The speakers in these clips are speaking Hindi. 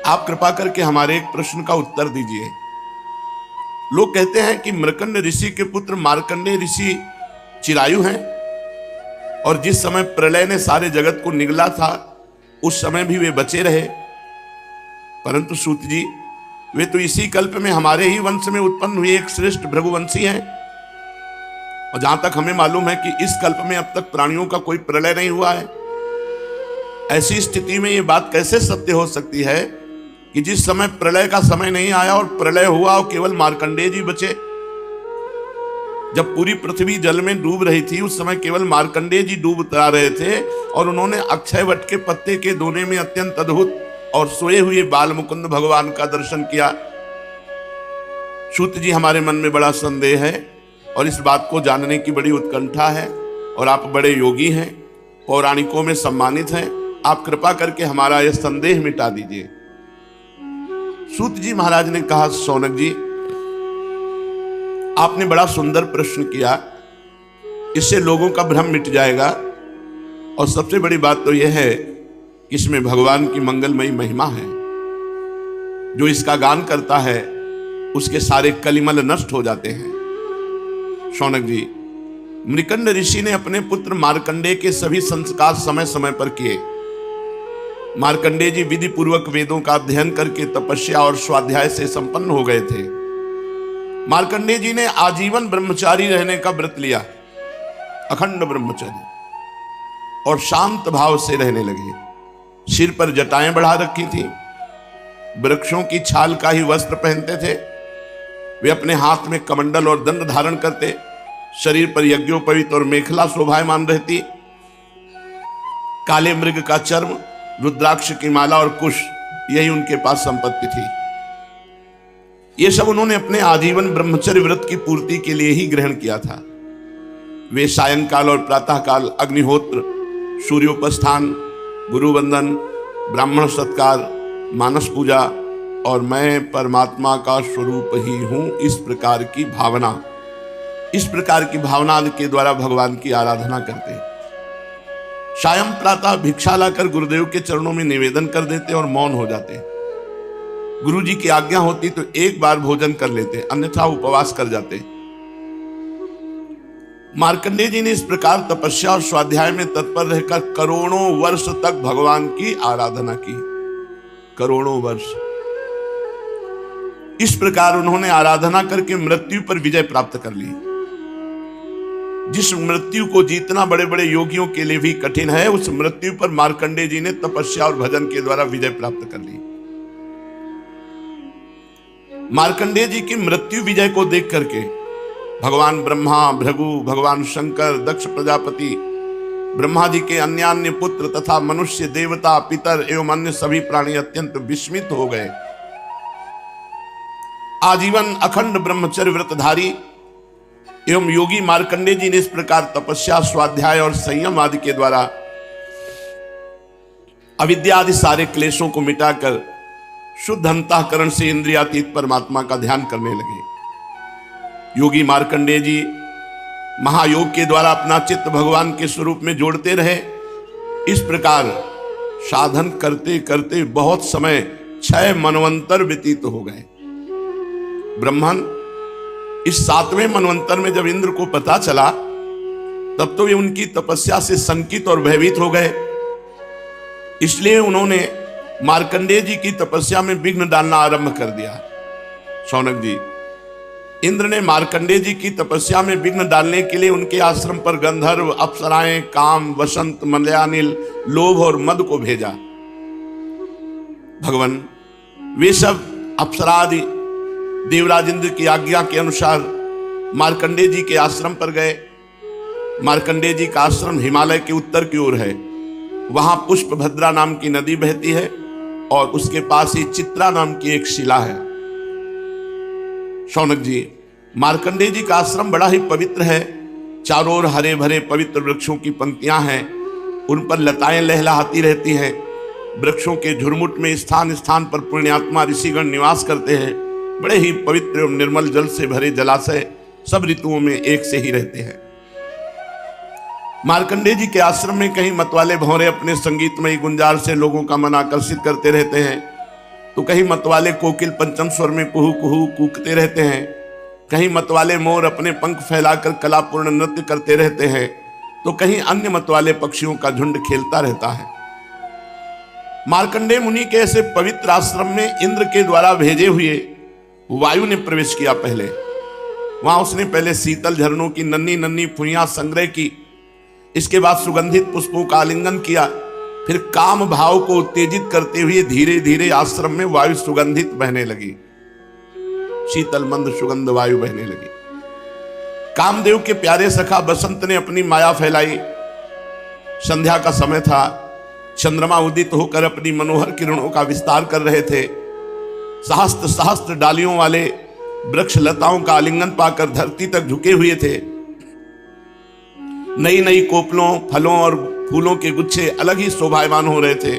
आप कृपा करके हमारे एक प्रश्न का उत्तर दीजिए। लोग कहते हैं कि मृकंड ऋषि के पुत्र मार्कंडेय ऋषि चिरायु हैं, और जिस समय प्रलय ने सारे जगत को निगला था उस समय भी वे बचे रहे। परंतु सूत जी, वे तो इसी कल्प में हमारे ही वंश में उत्पन्न हुए एक श्रेष्ठ भृगुवंशी हैं, और जहां तक हमें मालूम है कि इस कल्प में अब तक प्राणियों का कोई प्रलय नहीं हुआ है। ऐसी स्थिति में यह बात कैसे सत्य हो सकती है कि जिस समय प्रलय का समय नहीं आया और प्रलय हुआ और केवल मार्कंडेय जी बचे? जब पूरी पृथ्वी जल में डूब रही थी उस समय केवल मार्कंडेय जी डूब उतरा रहे थे, और उन्होंने अक्षय वट के पत्ते के दोने में अत्यंत अद्भुत और सोए हुए बाल मुकुंद भगवान का दर्शन किया। सूत जी, हमारे मन में बड़ा संदेह है और इस बात को जानने की बड़ी उत्कंठा है, और आप बड़े योगी हैं, पौराणिकों में सम्मानित हैं। आप कृपा करके हमारा यह संदेह मिटा दीजिए। सूत जी महाराज ने कहा, शौनक जी, आपने बड़ा सुंदर प्रश्न किया, इससे लोगों का भ्रम मिट जाएगा, और सबसे बड़ी बात तो यह है कि इसमें भगवान की मंगलमयी महिमा है। जो इसका गान करता है उसके सारे कलिमल नष्ट हो जाते हैं। शौनक जी, मृकंड ऋषि ने अपने पुत्र मार्कंडेय के सभी संस्कार समय समय पर किए। मार्कंडेय जी विधि पूर्वक वेदों का अध्ययन करके तपस्या और स्वाध्याय से संपन्न हो गए थे। मार्कंडेय जी ने आजीवन ब्रह्मचारी रहने का व्रत लिया, अखंड ब्रह्मचर्य, और शांत भाव से रहने लगे। सिर पर जटाएं बढ़ा रखी थी, वृक्षों की छाल का ही वस्त्र पहनते थे। वे अपने हाथ में कमंडल और दंड धारण करते, शरीर पर यज्ञोपवीत और मेखला शोभायमान रहती। काले मृग का चर्म, रुद्राक्ष की माला और कुश, यही उनके पास संपत्ति थी। ये सब उन्होंने अपने आजीवन ब्रह्मचर्य व्रत की पूर्ति के लिए ही ग्रहण किया था। वे सायंकाल और प्रातःकाल अग्निहोत्र, सूर्योपस्थान, गुरुवंदन, ब्राह्मण सत्कार, मानस पूजा और मैं परमात्मा का स्वरूप ही हूं, इस प्रकार की भावना के द्वारा भगवान की आराधना करते। सायं प्रातः भिक्षा लाकर गुरुदेव के चरणों में निवेदन कर देते और मौन हो जाते। गुरु जी की आज्ञा होती तो एक बार भोजन कर लेते, अन्यथा उपवास कर जाते। मार्कंडेय जी ने इस प्रकार तपस्या और स्वाध्याय में तत्पर रहकर करोड़ों वर्ष तक भगवान की आराधना की। करोड़ों वर्ष इस प्रकार उन्होंने आराधना करके मृत्यु पर विजय प्राप्त कर ली। जिस मृत्यु को जीतना बड़े बड़े योगियों के लिए भी कठिन है, उस मृत्यु पर मार्कंडेय जी ने तपस्या और भजन के द्वारा विजय प्राप्त कर ली। मार्कंडेय जी की मृत्यु विजय को देख करके भगवान ब्रह्मा, भृगु, भगवान शंकर, दक्ष प्रजापति, ब्रह्मा जी के अन्य पुत्र तथा मनुष्य, देवता, पितर एवं अन्य सभी प्राणी अत्यंत विस्मित हो गए। आजीवन अखंड ब्रह्मचर्य व्रतधारी एवं योगी मार्कंडेय जी ने इस प्रकार तपस्या, स्वाध्याय और संयम आदि के द्वारा अविद्या आदि सारे क्लेशों को मिटाकर शुद्ध अंतःकरण से इंद्रियातीत परमात्मा का ध्यान करने लगे। योगी मार्कंडेय जी महायोग के द्वारा अपना चित्त भगवान के स्वरूप में जोड़ते रहे। इस प्रकार साधन करते करते बहुत समय 6 मनवंतर व्यतीत हो गए। ब्रह्मन, इस 7वें मनवंतर में जब इंद्र को पता चला तब तो वे उनकी तपस्या से शंकित और भयभीत हो गए। इसलिए उन्होंने मार्कंडेय जी की तपस्या में विघ्न डालना आरंभ कर दिया। शौनक जी, इंद्र ने मार्कंडेय जी की तपस्या में विघ्न डालने के लिए उनके आश्रम पर गंधर्व, अप्सराएं, काम, वसंत, मलयानिल, लोभ और मद को भेजा। भगवान, वे सब अप्सरादि देवराज इंद्र की आज्ञा के अनुसार मार्कंडेय जी के आश्रम पर गए। मार्कंडेय जी का आश्रम हिमालय के उत्तर की ओर है। वहां पुष्पभद्रा नाम की नदी बहती है और उसके पास ही चित्रा नाम की एक शिला है। शौनक जी, मार्कंडेय जी का आश्रम बड़ा ही पवित्र है। चारों ओर हरे भरे पवित्र वृक्षों की पंक्तियां हैं, उन पर लताएं लहलहाती रहती हैं। वृक्षों के झुरमुट में स्थान स्थान पर पुण्यात्मा ऋषिगण निवास करते हैं। बड़े ही पवित्र एवं निर्मल जल से भरे जलाशय सब ऋतुओं में एक से ही रहते हैं। मार्कंडेय जी के आश्रम में कहीं मतवाले भौरे अपने संगीतमयी गुंजार से लोगों का मन आकर्षित करते रहते हैं। तो कहीं मतवाले कोकिल पंचम स्वर में कुहू कुहू कूकते रहते हैं, कहीं मतवाले मोर अपने पंख फैलाकर कलापूर्ण नृत्य करते रहते हैं, तो कहीं अन्य मतवाले पक्षियों का झुंड खेलता रहता है। मार्कंडेय मुनि के ऐसे पवित्र आश्रम में इंद्र के द्वारा भेजे हुए वायु ने प्रवेश किया। पहले वहां उसने पहले शीतल झरनों की नन्ही नन्ही फुइयां संग्रह की, इसके बाद सुगंधित पुष्पों का आलिंगन किया, फिर काम भाव को उत्तेजित करते हुए धीरे धीरे आश्रम में वायु सुगंधित बहने लगी, शीतल मंद सुगंध वायु बहने लगी। कामदेव के प्यारे सखा बसंत ने अपनी माया फैलाई। संध्या का समय था, चंद्रमा उदित होकर अपनी मनोहर किरणों का विस्तार कर रहे थे। सहस्त्र सहस्त्र डालियों वाले वृक्ष लताओं का आलिंगन पाकर धरती तक झुके हुए थे। नई नई कोपलों, फलों और फूलों के गुच्छे अलग ही शोभायमान हो रहे थे।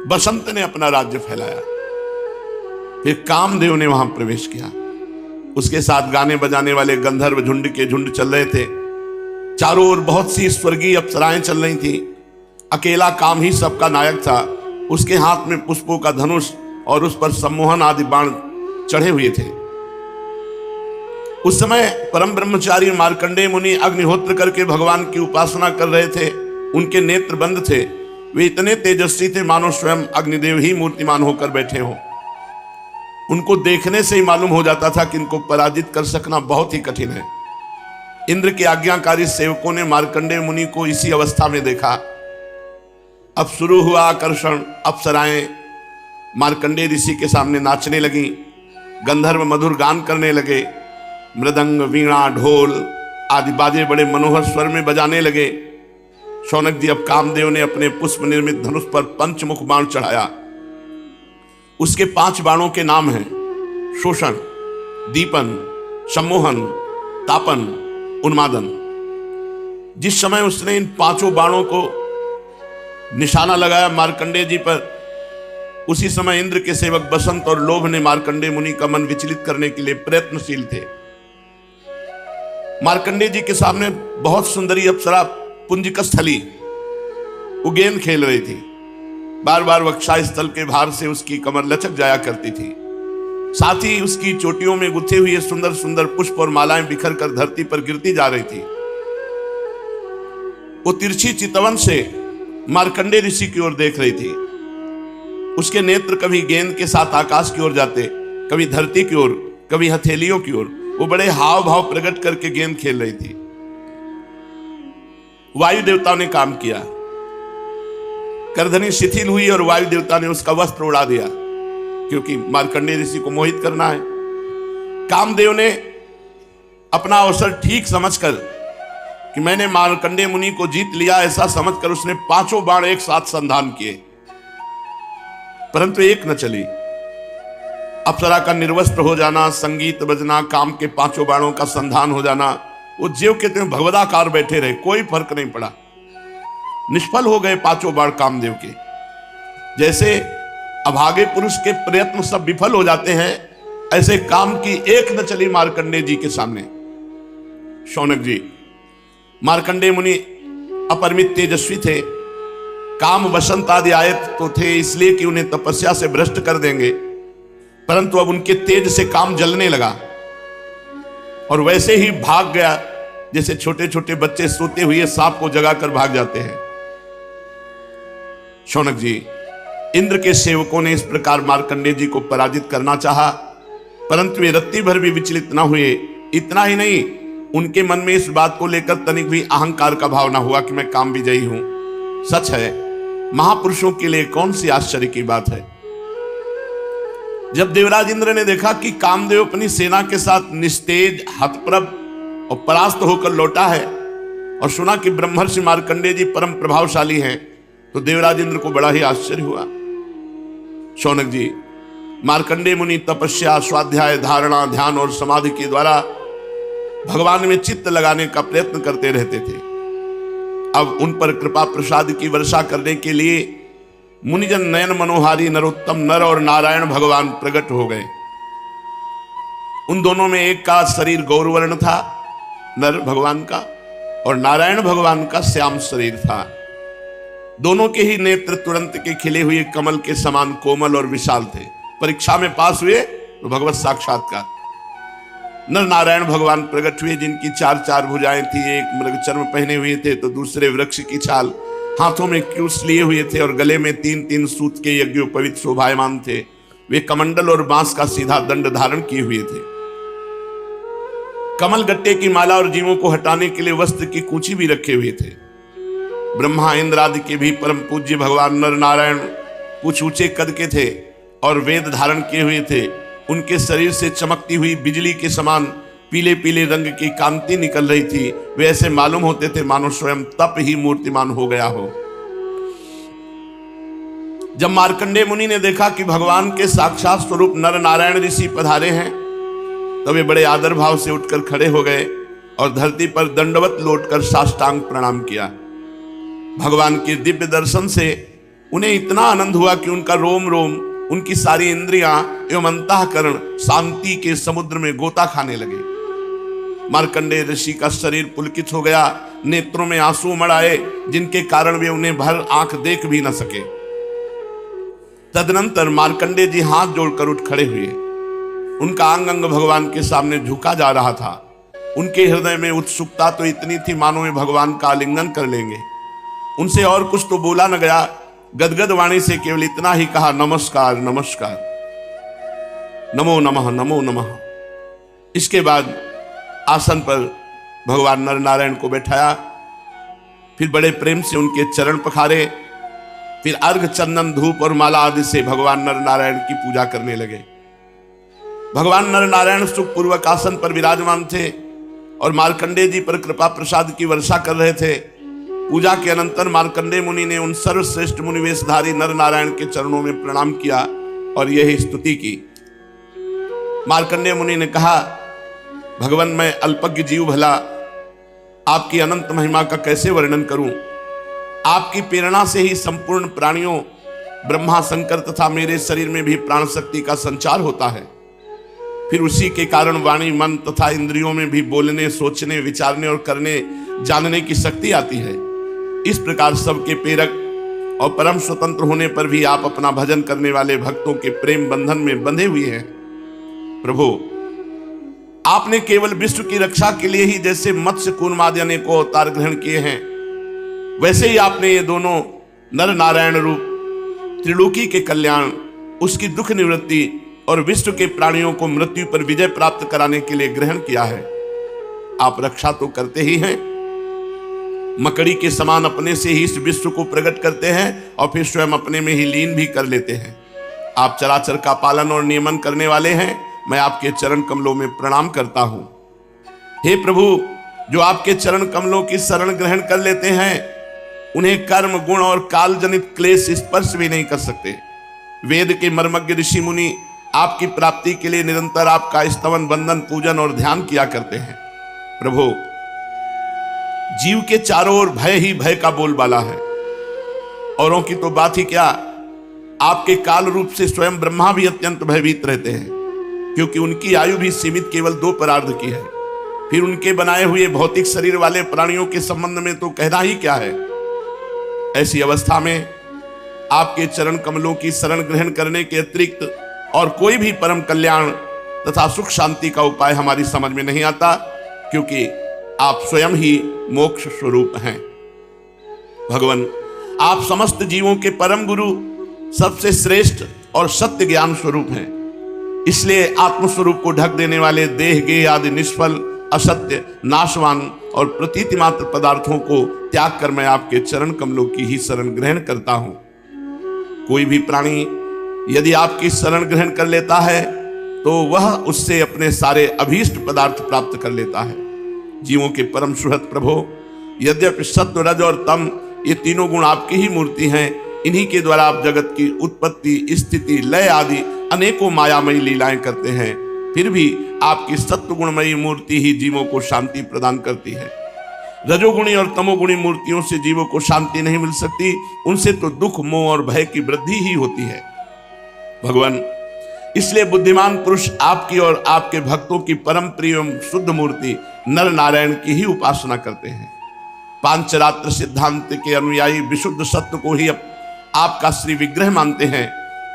बसंत ने अपना राज्य फैलाया। फिर कामदेव ने वहां प्रवेश किया। उसके साथ गाने बजाने वाले गंधर्व झुंड के झुंड चल रहे थे। चारों ओर बहुत सी स्वर्गीय अप्सराएं चल रही थी। अकेला काम ही सबका नायक था। उसके हाथ में पुष्पों का धनुष और उस पर सम्मोहन आदि बाण चढ़े हुए थे। उस समय परम ब्रह्मचारी मार्कंडेय मुनि अग्निहोत्र करके भगवान की उपासना कर रहे थे। उनके नेत्र बंद थे। वे इतने तेजस्वी थे मानो स्वयं अग्निदेव ही मूर्तिमान होकर बैठे हों। उनको देखने से ही मालूम हो जाता था कि इनको पराजित कर सकना बहुत ही कठिन है। इंद्र के आज्ञाकारी सेवकों ने मार्कंडेय मुनि को इसी अवस्था में देखा। अब शुरू हुआ आकर्षण। अप्सराएं मार्कंडेय ऋषि के सामने नाचने लगी, गंधर्व मधुर गान करने लगे, मृदंग, वीणा, ढोल आदि बाजे बड़े मनोहर स्वर में बजाने लगे। शौनक जी, अब कामदेव ने अपने पुष्प निर्मित धनुष पर पंचमुख बाण चढ़ाया। उसके 5 बाणों के नाम हैं शोषण, दीपन, सम्मोहन, तापन, उन्मादन। जिस समय उसने इन 5 बाणों को निशाना लगाया मार्कंडेय जी पर, उसी समय इंद्र के सेवक बसंत और लोभ ने मार्कंडेय मुनि का मन विचलित करने के लिए प्रयत्नशील थे। मार्कंडेय जी के सामने बहुत सुंदरी अप्सरा पुंजिकस्थली वो गेंद खेल रही थी। बार बार वक्षा स्थल के भार से उसकी कमर लचक जाया करती थी। साथ ही उसकी चोटियों में गुथे हुए सुंदर सुंदर पुष्प और मालाएं बिखर कर धरती पर गिरती जा रही थी। वो तिरछी चितवन से मार्कंडेय ऋषि की ओर देख रही थी। उसके नेत्र कभी गेंद के साथ आकाश की ओर जाते, कभी धरती की ओर, कभी हथेलियों की ओर। वो बड़े हाव भाव प्रकट करके गेंद खेल रही थी। वायु देवता ने काम किया। करधनी शिथिल हुई और वायु देवता ने उसका वस्त्र उड़ा दिया, क्योंकि मार्कंडेय ऋषि को मोहित करना है। कामदेव ने अपना अवसर ठीक समझकर कि मैंने मार्कंडेय मुनि को जीत लिया, ऐसा समझकर उसने 5 बाण एक साथ संधान किए, परंतु एक न चली। अप्सरा का निर्वस्त्र हो जाना, संगीत बजना, काम के 5 बाणों का संधान हो जाना, वो ज्यों के त्यों भगवदाकार बैठे रहे, कोई फर्क नहीं पड़ा। निष्फल हो गए 5 बाण कामदेव के। जैसे अभागे पुरुष के प्रयत्न सब विफल हो जाते हैं, ऐसे काम की एक न चली मार्कंडेय जी के सामने। शौनक जी, मार्कंडेय मुनि अपरिमित तेजस्वी थे। काम बसंत आदि आए तो थे इसलिए कि उन्हें तपस्या से भ्रष्ट कर देंगे, परंतु अब उनके तेज से काम जलने लगा और वैसे ही भाग गया जैसे छोटे छोटे बच्चे सोते हुए सांप को जगाकर भाग जाते हैं। शौनक जी, इंद्र के सेवकों ने इस प्रकार मार्कंडेय जी को पराजित करना चाहा, परंतु वे रत्ती भर भी विचलित न हुए। इतना ही नहीं, उनके मन में इस बात को लेकर तनिक भी अहंकार का भाव न हुआ कि मैं काम विजयी हूं। सच है, महापुरुषों के लिए कौन सी आश्चर्य की बात है। जब देवराज इंद्र ने देखा कि कामदेव अपनी सेना के साथ निस्तेज, हतप्रभ और परास्त होकर लौटा है और सुना कि ब्रह्मर्षि मार्कंडेय जी परम प्रभावशाली हैं, तो देवराज इंद्र को बड़ा ही आश्चर्य हुआ। शौनक जी, मार्कंडेय मुनि तपस्या, स्वाध्याय, धारणा, ध्यान और समाधि के द्वारा भगवान में चित्त लगाने का प्रयत्न करते रहते थे। अब उन पर कृपा प्रसाद की वर्षा करने के लिए मुनिजन नयन मनोहारी नरोत्तम नर और नारायण भगवान प्रकट हो गए। उन दोनों में एक का शरीर गौरवर्ण था, नर भगवान का, और नारायण भगवान का श्याम शरीर था। दोनों के ही नेत्र तुरंत के खिले हुए कमल के समान कोमल और विशाल थे। परीक्षा में पास हुए तो भगवत साक्षात्कार। नर नारायण भगवान प्रकट हुए, जिनकी चार चार भुजाएं थी, एक मृग चर्म पहने हुए थे तो दूसरे वृक्ष की छाल, हाथों में क्यूस लिए हुए थे और गले में 3-3 सूत के यज्ञोपवीत शोभायमान थे। वे कमंडल और बांस का सीधा दंड धारण किए हुए थे। कमल गट्टे की माला और जीवों को हटाने के लिए वस्त्र की कूंची भी रखे हुए थे। ब्रह्मा इंद्र आदि के भी परम पूज्य भगवान नर नारायण कुछ ऊंचे कद के थे और वेद धारण किए हुए थे। उनके शरीर से चमकती हुई बिजली के समान पीले पीले रंग की कांति निकल रही थी। वे ऐसे मालूम होते थे मानो स्वयं तप ही मूर्तिमान हो गया हो। जब मार्कंडेय मुनि ने देखा कि भगवान के साक्षात स्वरूप नर नारायण ऋषि पधारे हैं, तब वे बड़े आदर भाव से उठकर खड़े हो गए और धरती पर दंडवत लौटकर साष्टांग प्रणाम किया। भगवान के दिव्य दर्शन से उन्हें इतना आनंद हुआ कि उनका रोम रोम, उनकी सारी इंद्रियां एवं अंतःकरण शांति के समुद्र में गोता खाने लगे। मार्कंडेय ऋषि का शरीर पुलकित हो गया, नेत्रों में आंसू उमड़ आए, जिनके कारण वे उन्हें भर आंख देख भी न सके। तदनंतर मार्कंडेय जी हाथ जोड़कर उठ खड़े हुए। उनका अंग अंग भगवान के सामने झुका जा रहा था। उनके हृदय में उत्सुकता तो इतनी थी मानो वे भगवान का आलिंगन कर लेंगे। उनसे और कुछ तो बोला न गया, गदगद वाणी से केवल इतना ही कहा, नमस्कार नमस्कार, नमो नमः नमो नमः। इसके बाद आसन पर भगवान नर नारायण को बैठाया, फिर बड़े प्रेम से उनके चरण पखारे, फिर अर्घ चंदन धूप और माला आदि से भगवान नर नारायण की पूजा करने लगे। भगवान नर नारायण सुखपूर्वक आसन पर विराजमान थे और मार्कंडेय जी पर कृपा प्रसाद की वर्षा कर रहे थे। पूजा के अनंतर मार्कंडेय मुनि ने उन सर्वश्रेष्ठ मुनिवेशधारी नर नारायण के चरणों में प्रणाम किया और यही स्तुति की। मार्कंडेय मुनि ने कहा, भगवान मैं अल्पज्ञ जीव भला आपकी अनंत महिमा का कैसे वर्णन करूं। आपकी प्रेरणा से ही संपूर्ण प्राणियों, ब्रह्मा शंकर तथा मेरे शरीर में भी प्राण शक्ति का संचार होता है। फिर उसी के कारण वाणी, मन तथा इंद्रियों में भी बोलने, सोचने, विचारने और करने जानने की शक्ति आती है। इस प्रकार सबके प्रेरक और परम स्वतंत्र होने पर भी आप अपना भजन करने वाले भक्तों के प्रेम बंधन में बंधे हुए हैं। प्रभु, आपने केवल विश्व की रक्षा के लिए ही जैसे मत्स्य कूर्म आदि अनेकों अवतार ग्रहण किए हैं, वैसे ही आपने ये दोनों नर नारायण रूप त्रिलोकी के कल्याण, उसकी दुख निवृत्ति और विश्व के प्राणियों को मृत्यु पर विजय प्राप्त कराने के लिए ग्रहण किया है। आप रक्षा तो करते ही हैं, मकड़ी के समान अपने से ही इस विश्व को प्रकट करते हैं और फिर स्वयं अपने में ही लीन भी कर लेते हैं। आप चराचर का पालन और नियमन करने वाले हैं। मैं आपके चरण कमलों में प्रणाम करता हूं। हे प्रभु, जो आपके चरण कमलों की शरण ग्रहण कर लेते हैं, उन्हें कर्म, गुण और काल जनित क्लेश स्पर्श भी नहीं कर सकते। वेद के मर्मज्ञ ऋषि मुनि आपकी प्राप्ति के लिए निरंतर आपका स्तवन, वंदन, पूजन और ध्यान किया करते हैं। प्रभु, जीव के चारों ओर भय ही भय का बोलबाला है। औरों की तो बात ही क्या, आपके काल रूप से स्वयं ब्रह्मा भी अत्यंत भयभीत रहते हैं, क्योंकि उनकी आयु भी सीमित केवल 2 परार्ध की है। फिर उनके बनाए हुए भौतिक शरीर वाले प्राणियों के संबंध में तो कहना ही क्या है। ऐसी अवस्था में आपके चरण कमलों की शरण ग्रहण करने के अतिरिक्त और कोई भी परम कल्याण तथा सुख शांति का उपाय हमारी समझ में नहीं आता, क्योंकि आप स्वयं ही मोक्ष स्वरूप हैं। भगवान, आप समस्त जीवों के परम गुरु, सबसे श्रेष्ठ और सत्य ज्ञान स्वरूप हैं। इसलिए आत्मस्वरूप को ढक देने वाले देह, गेह आदि निष्फल, असत्य, नाशवान और प्रतीति मात्र पदार्थों को त्याग कर मैं आपके चरण कमलों की ही शरण ग्रहण करता हूं। कोई भी प्राणी यदि आपकी शरण ग्रहण कर लेता है तो वह उससे अपने सारे अभीष्ट पदार्थ प्राप्त कर लेता है। जीवों के परम सुहृद प्रभु, यद्यपि सत्व, रज और तम ये तीनों गुण आपकी ही मूर्ति हैं, इन्हीं के द्वारा आप जगत की उत्पत्ति, स्थिति, लय आदि अनेकों मायामयी लीलाएं करते हैं। फिर भी आपकी सत्व गुणमयी मूर्ति ही जीवों को शांति प्रदान करती है। रजोगुणी और तमोगुणी मूर्तियों से जीवों को शांति नहीं मिल सकती, उनसे तो दुख, मोह और भय की वृद्धि ही होती है। भगवान, इसलिए बुद्धिमान पुरुष आपकी और आपके भक्तों की परम प्रिय एवं शुद्ध मूर्ति नर नारायण की ही उपासना करते हैं। पांचरात्र सिद्धांत के अनुयायी विशुद्ध सत्य को ही आपका श्री विग्रह मानते हैं,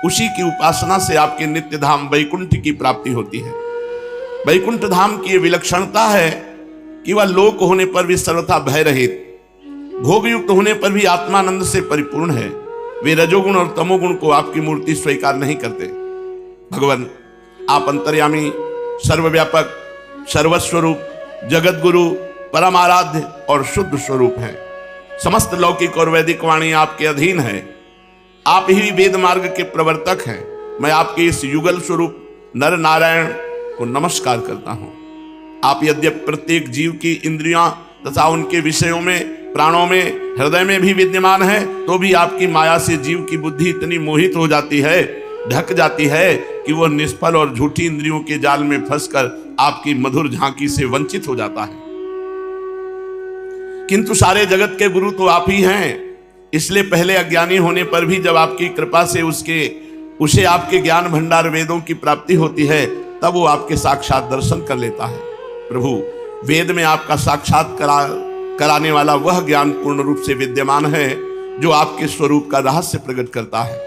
उसी की उपासना से आपके नित्य धाम वैकुंठ की प्राप्ति होती है। वैकुंठ धाम की विलक्षणता है कि वह लोक होने पर भी सर्वथा भय रहित, भोगयुक्त होने पर भी आत्मानंद से परिपूर्ण है। वे रजोगुण और तमोगुण को आपकी मूर्ति स्वीकार नहीं करते। भगवान, आप अंतर्यामी, सर्वव्यापक, सर्वस्वरूप, जगत गुरु, परम आराध्य और शुद्ध स्वरूप हैं। समस्त लौकिक और वैदिक वाणी आपके अधीन है। आप ही वेद मार्ग के प्रवर्तक हैं। मैं आपके इस युगल स्वरूप नर नारायण को नमस्कार करता हूं। आप यद्यपि प्रत्येक जीव की इंद्रियां तथा उनके विषयों में, प्राणों में, हृदय में भी विद्यमान है, तो भी आपकी माया से जीव की बुद्धि इतनी मोहित हो जाती है, ढक जाती है कि वह निष्फल और झूठी इंद्रियों के जाल में फंसकर आपकी मधुर झांकी से वंचित हो जाता है। किंतु सारे जगत के गुरु तो आप ही हैं। इसलिए पहले अज्ञानी होने पर भी जब आपकी कृपा से उसे आपके ज्ञान भंडार वेदों की प्राप्ति होती है, तब वो आपके साक्षात दर्शन कर लेता है। प्रभु, वेद में आपका साक्षात कराने वाला वह ज्ञान पूर्ण रूप से विद्यमान है जो आपके स्वरूप का रहस्य प्रकट करता है।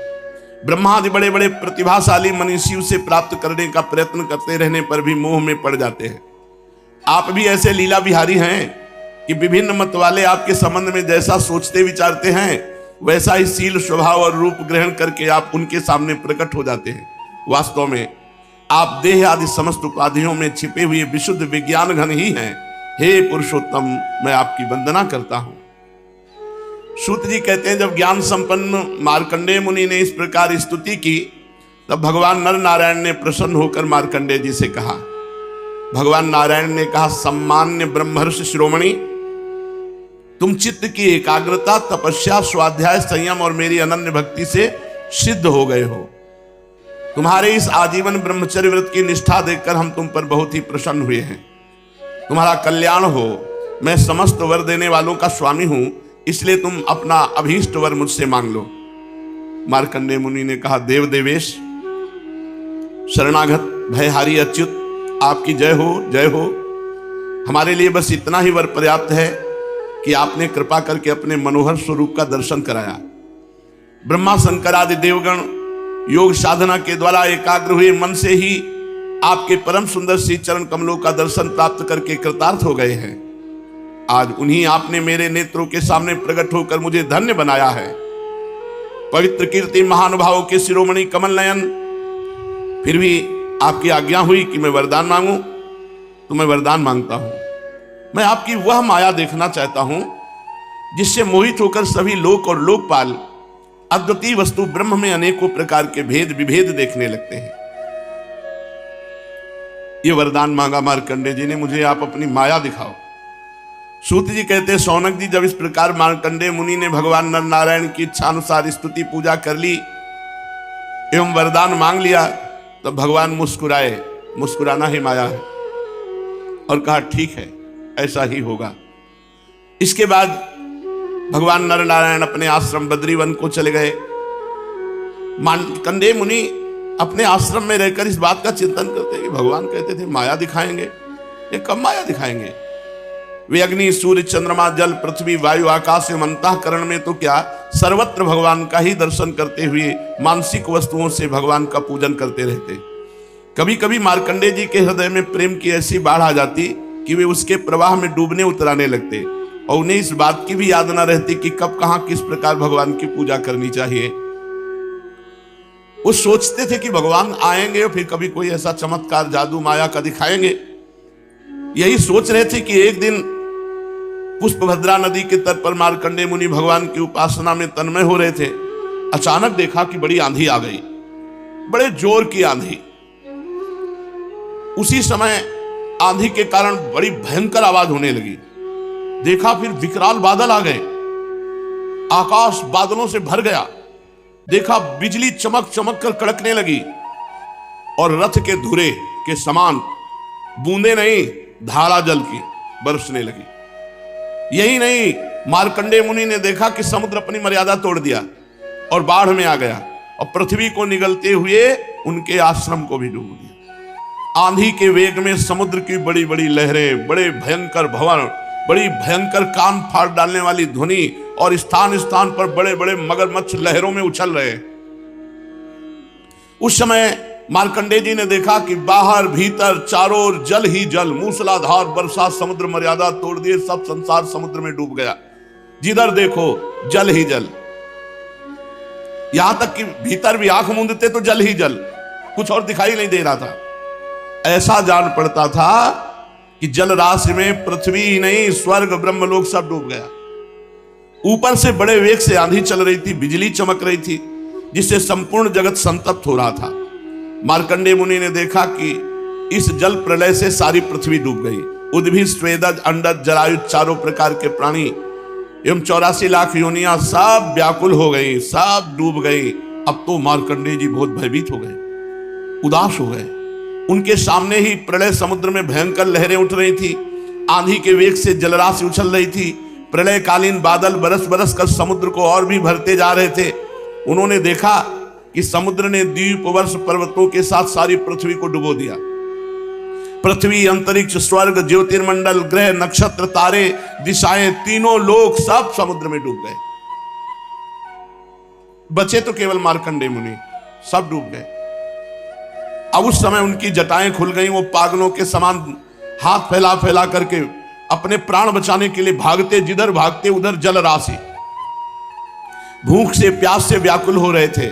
ब्रह्मादि बड़े बड़े प्रतिभाशाली मनीषी उसे प्राप्त करने का प्रयत्न करते रहने पर भी मोह में पड़ जाते हैं। आप भी ऐसे लीला विहारी हैं कि विभिन्न मत वाले आपके संबंध में जैसा सोचते विचारते हैं, वैसा ही सील, स्वभाव और रूप ग्रहण करके आप उनके सामने प्रकट हो जाते हैं। वास्तव में आप देह आदि समस्त उपाधियों में छिपे हुए विशुद्ध विज्ञान घन ही हैं। हे पुरुषोत्तम, मैं आपकी वंदना करता हूं। सूत जी कहते हैं, जब ज्ञान संपन्न मार्कंडेय मुनि ने इस प्रकार स्तुति की, तब भगवान नर नारायण ने प्रसन्न होकर मार्कंडेय जी से कहा। भगवान नारायण ने कहा, सम्मान्य ब्रह्मर्षि शिरोमणि, तुम चित्त की एकाग्रता, तपस्या, स्वाध्याय, संयम और मेरी अनन्य भक्ति से सिद्ध हो गए हो। तुम्हारे इस आजीवन ब्रह्मचर्य व्रत की निष्ठा देखकर हम तुम पर बहुत ही प्रसन्न हुए हैं। तुम्हारा कल्याण हो। मैं समस्त वर देने वालों का स्वामी हूं, इसलिए तुम अपना अभीष्ट वर मुझसे मांग लो। मार्कंडेय मुनि ने कहा, देव देवेश, शरणागत भयहारी अच्युत, आपकी जय हो, जय हो। हमारे लिए बस इतना ही वर पर्याप्त है कि आपने कृपा करके अपने मनोहर स्वरूप का दर्शन कराया। ब्रह्मा शंकर आदि देवगण योग साधना के द्वारा एकाग्र हुए मन से ही आपके परम सुंदर श्री चरण कमलों का दर्शन प्राप्त करके कृतार्थ हो गए हैं। आज उन्हीं आपने मेरे नेत्रों के सामने प्रकट होकर मुझे धन्य बनाया है। पवित्र कीर्ति महानुभावों के शिरोमणि कमल नयन, फिर भी आपकी आज्ञा हुई कि मैं वरदान मांगूं, तो मैं वरदान मांगता हूं। मैं आपकी वह माया देखना चाहता हूं जिससे मोहित होकर सभी लोक और लोकपाल अद्वितीय वस्तु ब्रह्म में अनेकों प्रकार के भेद विभेद देखने लगते हैं। ये वरदान मांगा मार्कंडेय जी ने, मुझे आप अपनी माया दिखाओ। सूत जी कहते हैं, शौनक जी, जब इस प्रकार मार्कंडेय मुनि ने भगवान नर नारायण की इच्छा अनुसार स्तुति पूजा कर ली एवं वरदान मांग लिया, तब भगवान मुस्कुराए। मुस्कुराना ही माया है, और कहा, ठीक है, ऐसा ही होगा। इसके बाद भगवान नर नारायण अपने आश्रम बद्रीवन को चले गए। मार्कंडेय मुनि अपने आश्रम में रहकर इस बात का चिंतन करते कि भगवान कहते थे माया दिखाएंगे, ये कब माया दिखाएंगे? वे अग्नि, सूर्य, चंद्रमा, जल, पृथ्वी, वायु, आकाश एवं अंतःकरण में तो क्या, सर्वत्र भगवान का ही दर्शन करते हुए मानसिक वस्तुओं से भगवान का पूजन करते रहते। कभी कभी मार्कंडेय जी के हृदय में प्रेम की ऐसी बाढ़ आ जाती कि वे उसके प्रवाह में डूबने उतराने लगते, और उन्हें इस बात की भी याद न रहती कि कब कहां किस प्रकार भगवान की पूजा करनी चाहिए। वो सोचते थे कि भगवान आएंगे और फिर कभी कोई ऐसा चमत्कार जादू माया का दिखाएंगे। यही सोच रहे थे कि एक दिन पुष्पभद्रा नदी के तट पर मार्कंडेय मुनि भगवान की उपासना में तन्मय हो रहे थे। अचानक देखा कि बड़ी आंधी आ गई, बड़े जोर की आंधी। उसी समय आंधी के कारण बड़ी भयंकर आवाज होने लगी। देखा फिर विकराल बादल आ गए, आकाश बादलों से भर गया। देखा बिजली चमक चमक कर कड़कने लगी और रथ के धुरे के समान बूंदे नहीं, धारा जल की बरसने लगी। यही नहीं, मार्कंडेय मुनि ने देखा कि समुद्र अपनी मर्यादा तोड़ दिया और बाढ़ में आ गया, और पृथ्वी को निगलते हुए उनके आश्रम को भी डूब दिया। आंधी के वेग में समुद्र की बड़ी बड़ी लहरें, बड़े भयंकर भंवर बड़ी भयंकर कान फाड़ डालने वाली ध्वनि, और स्थान स्थान पर बड़े बड़े मगरमच्छ लहरों में उछल रहे। उस समय मार्कंडेय जी ने देखा कि बाहर भीतर चारों ओर जल ही जल, मूसलाधार वर्षा, समुद्र मर्यादा तोड़ दिए, सब संसार समुद्र में डूब गया। जिधर देखो जल ही जल, यहां तक कि भीतर भी आंख मूंदते तो जल ही जल, कुछ और दिखाई नहीं दे रहा था। ऐसा जान पड़ता था कि जल राशि में पृथ्वी ही नहीं, स्वर्ग ब्रह्मलोक सब डूब गया। ऊपर से बड़े वेग से आंधी चल रही थी, बिजली चमक रही थी, जिससे संपूर्ण जगत संतप्त हो रहा था। मार्कंडेय मुनि ने देखा कि इस जल प्रलय से सारी पृथ्वी डूब गई। उद्भिद, स्वेदज, अंडज, जरायुज, चारों प्रकार के प्राणी एवं 84 लाख योनियां सब व्याकुल हो गई, सब डूब गई। अब तो मार्कंडेय जी बहुत भयभीत हो गए, उदास हो गए। उनके सामने ही प्रलय समुद्र में भयंकर लहरें उठ रही थी, आंधी के वेग से जलराशि उछल रही थी, प्रलयकालीन बादल बरस बरस कर समुद्र को और भी भरते जा रहे थे। उन्होंने देखा कि समुद्र ने द्वीप, वर्ष, पर्वतों के साथ सारी पृथ्वी को डुबो दिया। पृथ्वी, अंतरिक्ष, स्वर्ग, ज्योतिर्मंडल, ग्रह, नक्षत्र, तारे, दिशाएं, तीनों लोक सब समुद्र में डूब गए। बचे तो केवल मार्कंडेय मुनि, सब डूब गए। अब उस समय उनकी जटाएं खुल गई, वो पागलों के समान हाथ फैला फैला करके अपने प्राण बचाने के लिए भागते, जिधर भागते उधर जल राशि। भूख से, प्यास से व्याकुल हो रहे थे।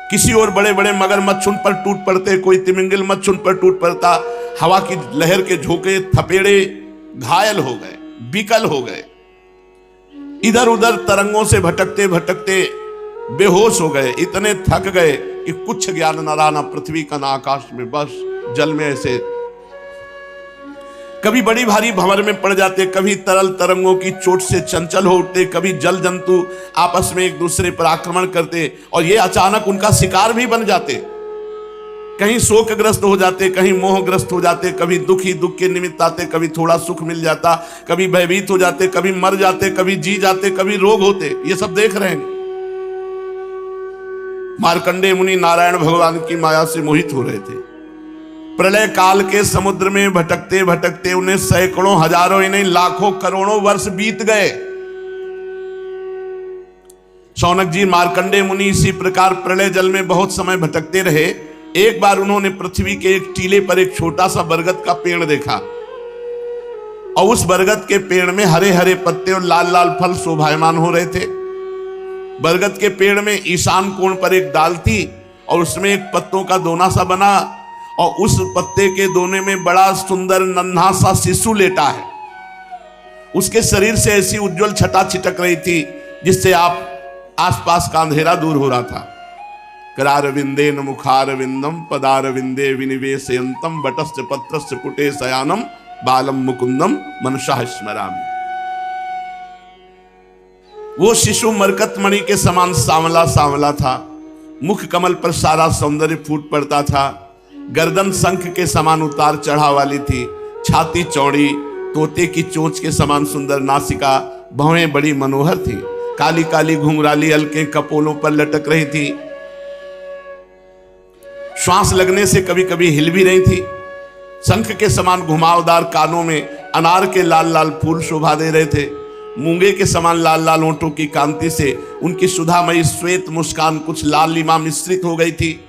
किसी और बड़े बड़े मगरमच्छ उन पर टूट पड़ते, कोई तिमिंगल मच्छ उन पर टूट पड़ता। हवा की लहर के झोंके, थपेड़े, घायल हो गए, विकल हो गए। इधर उधर तरंगों से भटकते भटकते बेहोश हो गए, इतने थक गए कि कुछ ज्ञान न रहा, ना पृथ्वी का ना आकाश में, बस जल में ऐसे कभी बड़ी भारी भंवर में पड़ जाते, कभी तरल तरंगों की चोट से चंचल हो उठते, कभी जल जंतु आपस में एक दूसरे पर आक्रमण करते और ये अचानक उनका शिकार भी बन जाते। कहीं शोकग्रस्त हो जाते, कहीं मोहग्रस्त हो जाते, कभी दुख ही दुख के निमित्त आते, कभी थोड़ा सुख मिल जाता, कभी भयभीत हो जाते, कभी मर जाते, कभी जी जाते, कभी रोग होते। ये सब देख रहे हैं। मार्कंडेय मुनि नारायण भगवान की माया से मोहित हो रहे थे। प्रलय काल के समुद्र में भटकते भटकते उन्हें सैकड़ों, हजारों ही नहीं लाखों करोड़ों वर्ष बीत गए। शौनक जी, मार्कंडेय मुनि इसी प्रकार प्रलय जल में बहुत समय भटकते रहे। एक बार उन्होंने पृथ्वी के एक टीले पर एक छोटा सा बरगद का पेड़ देखा और उस बरगद के पेड़ में हरे हरे पत्ते और लाल लाल फल शोभायमान हो रहे थे। बरगद के पेड़ में ईशान कोण पर एक डाल थी और उसमें एक पत्तों का दोना सा बना और उस पत्ते के दोने में बड़ा सुंदर नन्हा सा शिशु लेटा है। उसके शरीर से ऐसी उज्जवल छटा छिटक रही थी जिससे आप आसपास का अंधेरा दूर हो रहा था। करारविंदेन मुखारविंदम पदारविंदे विनिवेशयंतम बटस्य पत्रस्य पुटे शयानम बालम मुकुंदम मनसा स्मरामि। वो शिशु मरकत मणि के समान सांवला सांवला था। मुख कमल पर सारा सौंदर्य फूट पड़ता था। गर्दन शंख के समान उतार चढ़ा वाली थी। छाती चौड़ी, तोते की चोंच के समान सुंदर नासिका, भौहें बड़ी मनोहर थी। काली काली घुंघराली हल्के कपोलों पर लटक रही थी। श्वास लगने से कभी कभी हिल भी रही थी। शंख के समान घुमावदार कानों में अनार के लाल लाल फूल शोभा दे रहे थे। मूंगे के समान लाल लाल होंठों की कांति से उनकी सुधामयी श्वेत मुस्कान कुछ लाल लीमा मिश्रित हो गई थी।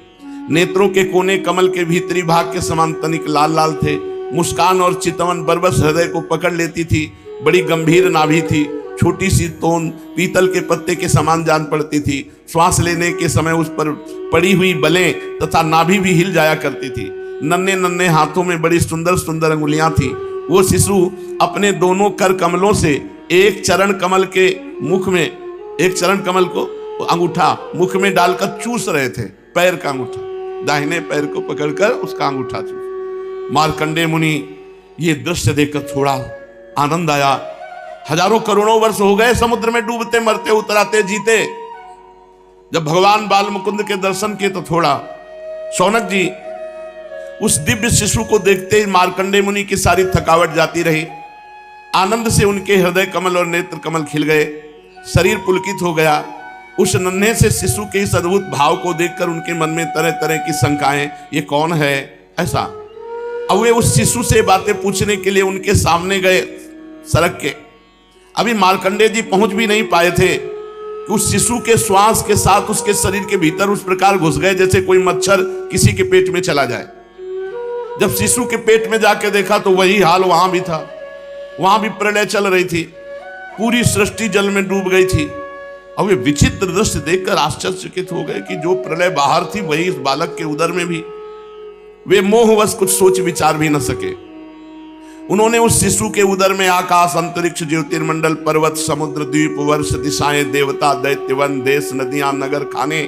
नेत्रों के कोने कमल के भीतरी भाग के समान तनिक लाल लाल थे। मुस्कान और चितवन बरबस हृदय को पकड़ लेती थी। बड़ी गंभीर नाभि थी। छोटी सी तोन पीतल के पत्ते के समान जान पड़ती थी। श्वास लेने के समय उस पर पड़ी हुई बलें तथा नाभि भी हिल जाया करती थी। नन्हे नन्हे हाथों में बड़ी सुंदर सुंदर अंगुलियां थी। वो शिशु अपने दोनों कर कमलों से एक चरण कमल के मुख में, एक चरण कमल को अंगूठा मुख में डालकर चूस रहे थे। पैर का अंगूठा, दाहिने पैर को पकड़कर उसका अंगूठा चूस। मार्कंडेय मुनि ये दृश्य देखकर थोड़ा आनंद आया। हजारों करोड़ों वर्ष हो गए समुद्र में डूबते मरते उतराते जीते। जब भगवान बाल मुकुंद के दर्शन किए तो थोड़ा शौनक जी उस दिव्य शिशु को देखते ही मार्कंडेय मुनि की सारी थकावट जाती रही। आनंद से उनके हृदय कमल और नेत्र कमल खिल गए। शरीर पुलकित हो गया। उस नन्हे से शिशु के इस अद्भुत भाव को देखकर उनके मन में तरह तरह की शंकाएं, ये कौन है ऐसा। अब वे उस शिशु से बातें पूछने के लिए उनके सामने गए। सड़क के अभी मार्कंडेय जी पहुंच भी नहीं पाए थे कि उस शिशु के श्वास के साथ उसके शरीर के भीतर उस प्रकार घुस गए जैसे कोई मच्छर किसी के पेट में चला जाए। जब शिशु के पेट में जाके देखा तो वही हाल वहां भी था। वहां भी प्रलय चल रही थी, पूरी सृष्टि जल में डूब गई थी। और वे विचित्र दृश्य देखकर आश्चर्यचकित हो गए कि जो प्रलय बाहर थी वही इस बालक के उदर में भी। वे मोहवश कुछ सोच विचार भी न सके। उन्होंने उस शिशु के उदर में आकाश, अंतरिक्ष, ज्योतिर्मंडल, पर्वत, समुद्र, द्वीप, वर्ष, दिशाएं, देवता, दैत्य, वन, देश, नदियां, नगर, खाने,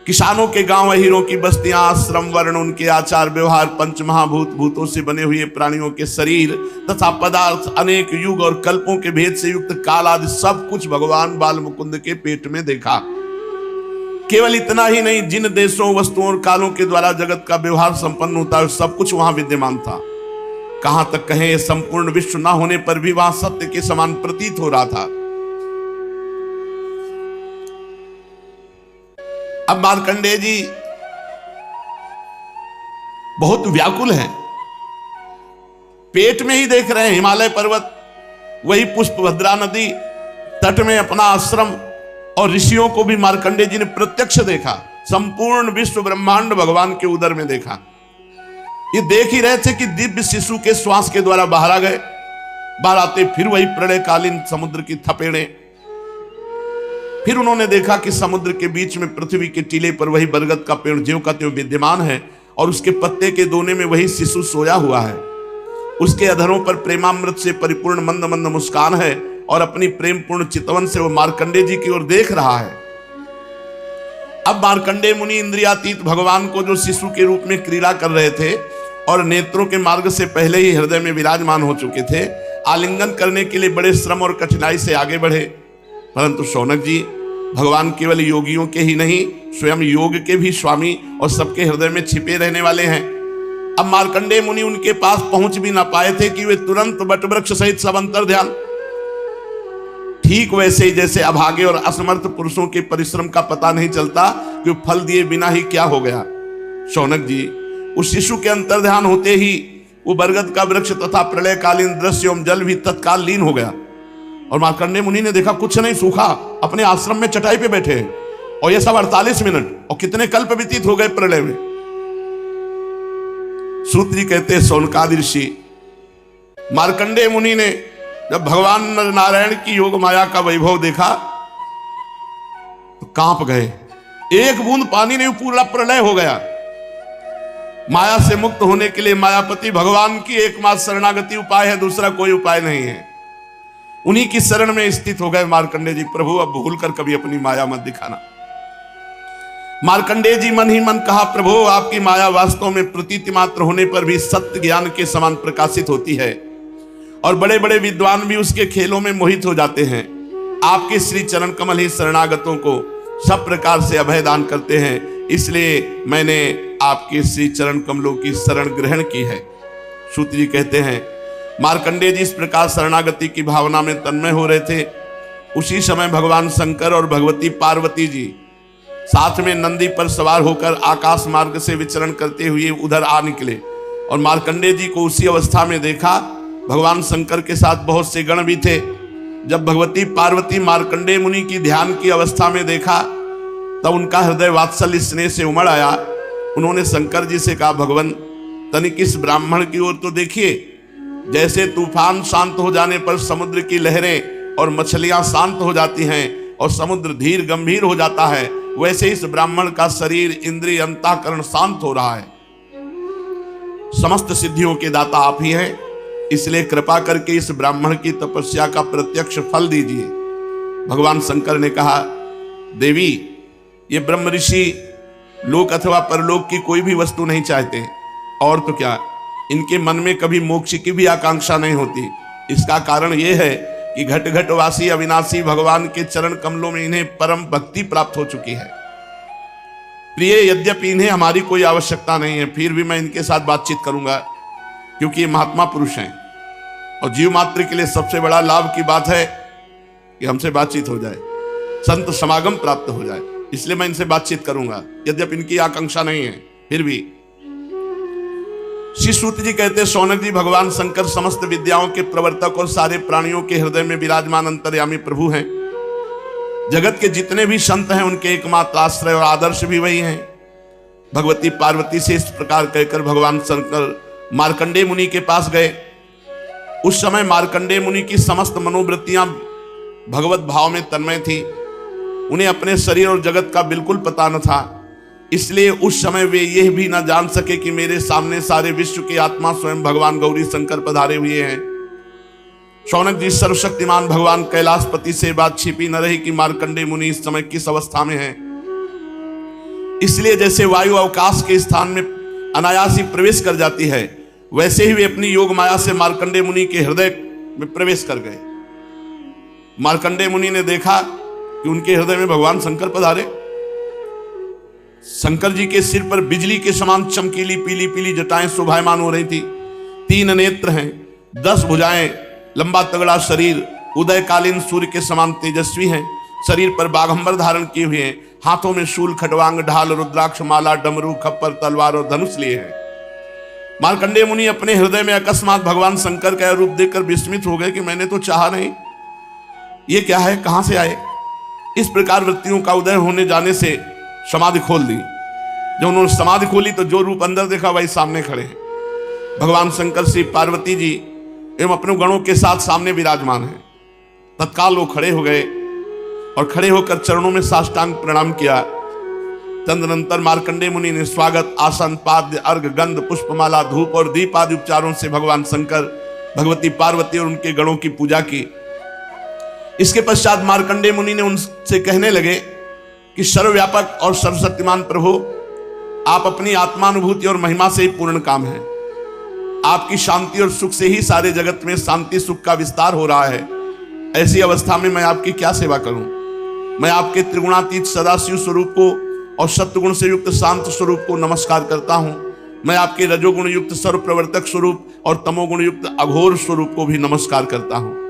किसानों के गांव, हीरों की बस्तियां, आश्रम, वर्ण, उनके आचार व्यवहार, पंच महाभूत, भूतों से बने हुए प्राणियों के शरीर तथा पदार्थ, अनेक युग और कल्पों के भेद से युक्त काल आदि सब कुछ भगवान बाल मुकुंद के पेट में देखा। केवल इतना ही नहीं, जिन देशों, वस्तुओं और कालों के द्वारा जगत का व्यवहार संपन्न होता है सब कुछ वहां विद्यमान था। कहां तक कहें, संपूर्ण विश्व ना होने पर भी वहां सत्य के समान प्रतीत हो रहा था। अब मार्कंडेय जी बहुत व्याकुल हैं, पेट में ही देख रहे हैं हिमालय पर्वत, वही पुष्पभद्रा नदी, तट में अपना आश्रम, और ऋषियों को भी मार्कंडेय जी ने प्रत्यक्ष देखा। संपूर्ण विश्व ब्रह्मांड भगवान के उदर में देखा। ये देख ही रहे थे कि दिव्य शिशु के श्वास के द्वारा बाहर आ गए। बाहर आते फिर वही प्रलयकालीन समुद्र की थपेड़े। फिर उन्होंने देखा कि समुद्र के बीच में पृथ्वी के टीले पर वही बरगद का पेड़ ज्यों का त्यों विद्यमान है और उसके पत्ते के दोने में वही शिशु सोया हुआ है। उसके अधरों पर प्रेमामृत से परिपूर्ण मंद मंद मुस्कान है और अपनी प्रेमपूर्ण चितवन से वो मार्कंडेय जी की ओर देख रहा है। अब मार्कंडेय मुनि इंद्रियातीत भगवान को जो शिशु के रूप में क्रीड़ा कर रहे थे और नेत्रों के मार्ग से पहले ही हृदय में विराजमान हो चुके थे, आलिंगन करने के लिए बड़े श्रम और कठिनाई से आगे बढ़े। परंतु शौनक जी, भगवान केवल योगियों के ही नहीं, स्वयं योग के भी स्वामी और सबके हृदय में छिपे रहने वाले हैं। अब मार्कंडेय मुनि उनके पास पहुंच भी ना पाए थे कि वे तुरंत वटवृक्ष सहित सब अंतर ध्यान। ठीक वैसे ही जैसे अभागे और असमर्थ पुरुषों के परिश्रम का पता नहीं चलता कि फल दिए बिना ही क्या हो गया। शौनक जी, उस शिशु के अंतर ध्यान होते ही वो बरगद का वृक्ष तथा प्रलयकालीन दृश्य एवं जल भी तत्काल लीन हो गया। और मार्कंडेय मुनि ने देखा कुछ नहीं, सूखा अपने आश्रम में चटाई पे बैठे हैं, और ये सब 48 मिनट और कितने कल्प व्यतीत हो गए प्रलय में। सूत जी कहते हैं, शौनकादि ऋषि, मार्कंडेय मुनि ने जब भगवान नारायण की योग माया का वैभव देखा तो कांप गए। एक बूंद पानी नहीं, पूरा प्रलय हो गया। माया से मुक्त होने के लिए मायापति भगवान की एकमात्र शरणागति उपाय है, दूसरा कोई उपाय नहीं है। उन्हीं की शरण में स्थित हो गए मार्कंडेय जी। प्रभु, अब भूलकर कभी अपनी माया मत दिखाना। मार्कंडेय जी मन ही मन कहा, प्रभु, आपकी माया वास्तव में प्रतीति मात्र होने पर भी सत्य ज्ञान के समान प्रकाशित होती है और बड़े बड़े विद्वान भी उसके खेलों में मोहित हो जाते हैं। आपके श्री चरण कमल ही शरणागतों को सब प्रकार से अभय दान करते हैं, इसलिए मैंने आपके श्री चरण कमलों की शरण ग्रहण की है। सूत जी कहते हैं, मार्कंडेय जी इस प्रकार शरणागति की भावना में तन्मय हो रहे थे। उसी समय भगवान शंकर और भगवती पार्वती जी साथ में नंदी पर सवार होकर आकाश मार्ग से विचरण करते हुए उधर आ निकले और मार्कंडेय जी को उसी अवस्था में देखा। भगवान शंकर के साथ बहुत से गण भी थे। जब भगवती पार्वती मार्कंडेय मुनि की ध्यान की अवस्था में देखा तब उनका हृदय वात्सल्य स्नेह से उमड़ आया। उन्होंने शंकर जी से कहा, भगवान, तनिक इस ब्राह्मण की ओर तो देखिए। जैसे तूफान शांत हो जाने पर समुद्र की लहरें और मछलियां शांत हो जाती हैं और समुद्र धीर गंभीर हो जाता है, वैसे इस ब्राह्मण का शरीर, इंद्रिय, अंतःकरण शांत हो रहा है। समस्त सिद्धियों के दाता आप ही हैं, इसलिए कृपा करके इस ब्राह्मण की तपस्या का प्रत्यक्ष फल दीजिए। भगवान शंकर ने कहा, देवी, ये ब्रह्म ऋषि लोक अथवा परलोक की कोई भी वस्तु नहीं चाहते, और तो क्या, इनके मन में कभी मोक्ष की भी आकांक्षा नहीं होती। इसका कारण यह है कि घट घटवासी अविनाशी भगवान के चरण कमलों में इन्हें परम भक्ति प्राप्त हो चुकी है। प्रिय, यद्यपि इन्हें हमारी कोई आवश्यकता नहीं है, फिर भी मैं इनके साथ बातचीत करूंगा, क्योंकि ये महात्मा पुरुष हैं और जीव मात्र के लिए सबसे बड़ा लाभ की बात है कि हमसे बातचीत हो जाए, संत समागम प्राप्त हो जाए। इसलिए मैं इनसे बातचीत करूंगा, यद्यपि इनकी आकांक्षा नहीं है, फिर भी। श्री सूत जी कहते, शौनक जी, भगवान शंकर समस्त विद्याओं के प्रवर्तक और सारे प्राणियों के हृदय में विराजमान अंतर्यामी प्रभु हैं। जगत के जितने भी संत हैं उनके एकमात्र आश्रय और आदर्श भी वही हैं। भगवती पार्वती से इस प्रकार कहकर भगवान शंकर मार्कंडेय मुनि के पास गए। उस समय मार्कंडेय मुनि की समस्त मनोवृत्तियां भगवत भाव में तन्मय थी। उन्हें अपने शरीर और जगत का बिल्कुल पता न था, इसलिए उस समय वे यह भी न जान सके कि मेरे सामने सारे विश्व की आत्मा स्वयं भगवान गौरी शंकर पधारे हुए हैं। शौनक जी, सर्वशक्तिमान भगवान कैलाशपति से बात छिपी न रही कि मार्कंडेय मुनि इस समय किस अवस्था में है। इसलिए जैसे वायु अवकाश के स्थान में अनायास ही प्रवेश कर जाती है, वैसे ही वे अपनी योग माया से मार्कंडेय मुनि के हृदय में प्रवेश कर गए। मार्कंडेय मुनि ने देखा कि उनके हृदय में भगवान शंकर पधारे। शंकर जी के सिर पर बिजली के समान चमकीली पीली पीली जटाएं शोभायमान हो रही थी। 3 नेत्र हैं, 10 भुजाएं, लंबा तगड़ा शरीर, उदयकालीन सूर्य के समान तेजस्वी हैं। शरीर पर बाघंबर धारण किए हुए हैं। हाथों में शूल, खटवांग, ढाल, रुद्राक्ष माला, डमरू, खप्पर, तलवार और धनुष लिए हैं। मार्कंडेय मुनि अपने हृदय में अकस्मात भगवान शंकर का रूप देखकर विस्मित हो गए कि मैंने तो चाहा नहीं, ये क्या है, कहां से आए। इस प्रकार वृत्तियों का उदय होने जाने से समाधि खोल दी। जब उन्होंने समाधि खोली तो जो रूप अंदर देखा वही सामने खड़े हैं। भगवान शंकर श्री पार्वती जी एवं अपने गणों के साथ सामने विराजमान हैं। तत्काल वो खड़े हो गए और खड़े होकर चरणों में साष्टांग प्रणाम किया। तदनंतर मार्कंडेय मुनि ने स्वागत, आसन, पाद्य, अर्घ, गंध, पुष्पमाला, धूप और दीप आदि उपचारों से भगवान शंकर, भगवती पार्वती और उनके गणों की पूजा की। इसके पश्चात मार्कंडेय मुनि ने उनसे कहने लगे कि सर्वव्यापक और सर्वशक्तिमान प्रभु, आप अपनी आत्मानुभूति और महिमा से ही पूर्ण काम है। आपकी शांति और सुख से ही सारे जगत में शांति सुख का विस्तार हो रहा है। ऐसी अवस्था में मैं आपकी क्या सेवा करूं। मैं आपके त्रिगुणातीत सदाशिव स्वरूप को और सत्वगुण से युक्त शांत स्वरूप को नमस्कार करता हूं। मैं आपके रजोगुण युक्त सर्व प्रवर्तक स्वरूप और तमोगुण युक्त अघोर स्वरूप को भी नमस्कार करता हूं।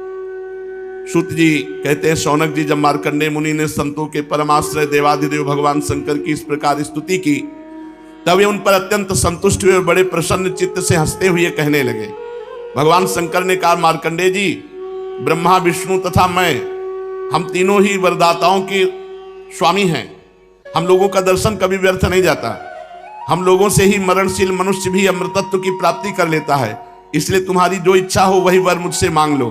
सूत जी कहते हैं, शौनक जी, जब मार्कंडेय मुनि ने संतों के परमाश्रय देवाधिदेव भगवान शंकर की इस प्रकार स्तुति की, तब वे उन पर अत्यंत संतुष्ट हुए और बड़े प्रसन्न चित्त से हंसते हुए कहने लगे। भगवान शंकर ने कहा, मार्कंडेय जी, ब्रह्मा, विष्णु तथा मैं, हम तीनों ही वरदाताओं के स्वामी हैं। हम लोगों का दर्शन कभी व्यर्थ नहीं जाता। हम लोगों से ही मरणशील मनुष्य भी अमृतत्व की प्राप्ति कर लेता है। इसलिए तुम्हारी जो इच्छा हो वही वर मुझसे मांग लो।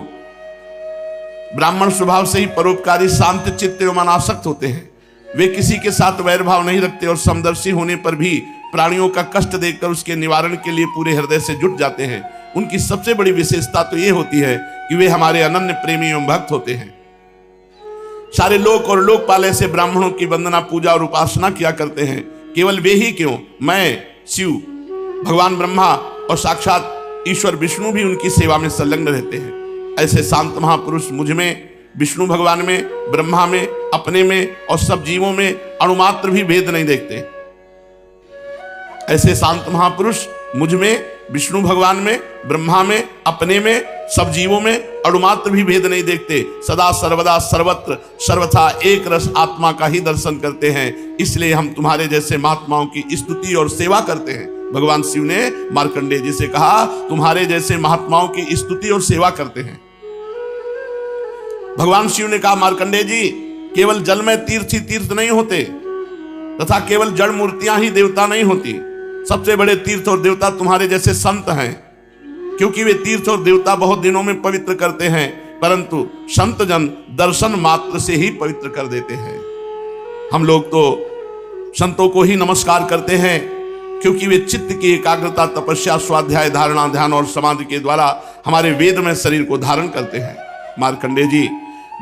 ब्राह्मण स्वभाव से ही परोपकारी, शांत चित्त एवं अनासक्त होते हैं। वे किसी के साथ वैरभाव नहीं रखते और समदर्शी होने पर भी प्राणियों का कष्ट देखकर उसके निवारण के लिए पूरे हृदय से जुट जाते हैं। उनकी सबसे बड़ी विशेषता तो ये होती है कि वे हमारे अनन्य प्रेमी एवं भक्त होते हैं। सारे लोक और लोकपाल ऐसे ब्राह्मणों की वंदना, पूजा और उपासना किया करते हैं। केवल वे ही क्यों, मैं, शिव, भगवान ब्रह्मा और साक्षात ईश्वर विष्णु भी उनकी सेवा में संलग्न रहते हैं। ऐसे शांत महापुरुष मुझ में, विष्णु भगवान में, ब्रह्मा में, अपने में और सब जीवों में अणुमात्र भी भेद नहीं देखते। ऐसे शांत महापुरुष मुझ में, विष्णु भगवान में, ब्रह्मा में, अपने में, सब जीवों में अणुमात्र भी भेद नहीं देखते। सदा सर्वदा सर्वत्र सर्वथा एक रस आत्मा का ही दर्शन करते हैं। इसलिए हम तुम्हारे जैसे महात्माओं की स्तुति और सेवा करते हैं। भगवान शिव ने मार्कंडेय जी से कहा, तुम्हारे जैसे महात्माओं की स्तुति और सेवा करते हैं। भगवान शिव ने कहा, मार्कंडेय जी, केवल जल में तीर्थ ही तीर्थ नहीं होते तथा केवल जड़ मूर्तियां ही देवता नहीं होती। सबसे बड़े तीर्थ और देवता तुम्हारे जैसे संत हैं, क्योंकि वे तीर्थ और देवता बहुत दिनों में पवित्र करते हैं, परंतु संत जन दर्शन मात्र से ही पवित्र कर देते हैं। हम लोग तो संतों को ही नमस्कार करते हैं, क्योंकि वे चित्त की एकाग्रता, तपस्या, स्वाध्याय, धारणा, ध्यान और समाधि के द्वारा हमारे वेद में शरीर को धारण करते हैं। मार्कंडेय जी,